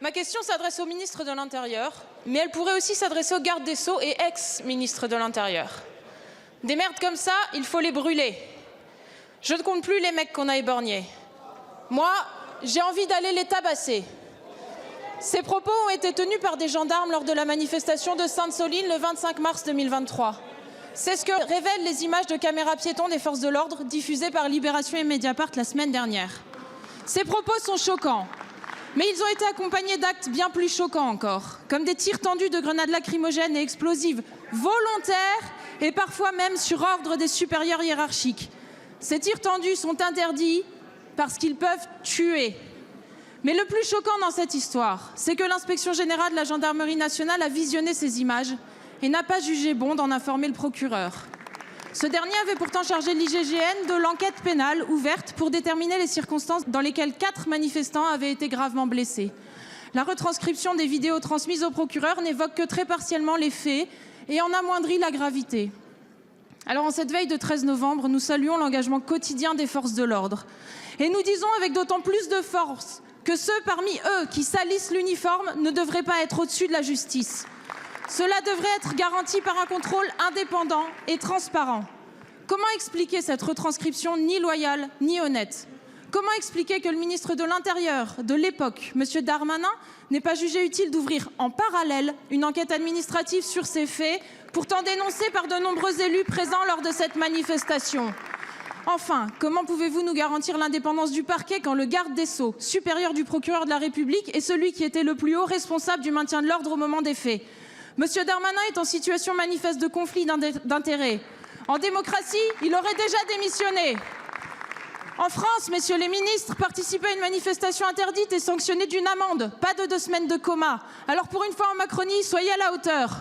Ma question s'adresse au ministre de l'Intérieur, mais elle pourrait aussi s'adresser au garde des Sceaux et ex-ministre de l'Intérieur. Des merdes comme ça, il faut les brûler. Je ne compte plus les mecs qu'on a éborgnés. Moi, j'ai envie d'aller les tabasser. Ces propos ont été tenus par des gendarmes lors de la manifestation de Sainte-Soline le 25 mars 2023. C'est ce que révèlent les images de caméras piétons des forces de l'ordre diffusées par Libération et Mediapart la semaine dernière. Ces propos sont choquants, mais ils ont été accompagnés d'actes bien plus choquants encore, comme des tirs tendus de grenades lacrymogènes et explosives volontaires et parfois même sur ordre des supérieurs hiérarchiques. Ces tirs tendus sont interdits parce qu'ils peuvent tuer. Mais le plus choquant dans cette histoire, c'est que l'inspection générale de la gendarmerie nationale a visionné ces images et n'a pas jugé bon d'en informer le procureur. Ce dernier avait pourtant chargé l'IGGN de l'enquête pénale ouverte pour déterminer les circonstances dans lesquelles 4 manifestants avaient été gravement blessés. La retranscription des vidéos transmises au procureur n'évoque que très partiellement les faits et en amoindrit la gravité. Alors en cette veille de 13 novembre, nous saluons l'engagement quotidien des forces de l'ordre. Et nous disons avec d'autant plus de force que ceux parmi eux qui salissent l'uniforme ne devraient pas être au-dessus de la justice. Cela devrait être garanti par un contrôle indépendant et transparent. Comment expliquer cette retranscription ni loyale ni honnête? Comment expliquer que le ministre de l'Intérieur de l'époque, M. Darmanin, n'ait pas jugé utile d'ouvrir en parallèle une enquête administrative sur ces faits, pourtant dénoncés par de nombreux élus présents lors de cette manifestation? Enfin, comment pouvez-vous nous garantir l'indépendance du parquet quand le garde des Sceaux, supérieur du procureur de la République, est celui qui était le plus haut responsable du maintien de l'ordre au moment des faits? Monsieur Darmanin est en situation manifeste de conflit d'intérêts. En démocratie, il aurait déjà démissionné. En France, messieurs les ministres, participer à une manifestation interdite est sanctionné d'une amende, pas de 2 semaines de coma. Alors pour une fois en Macronie, soyez à la hauteur.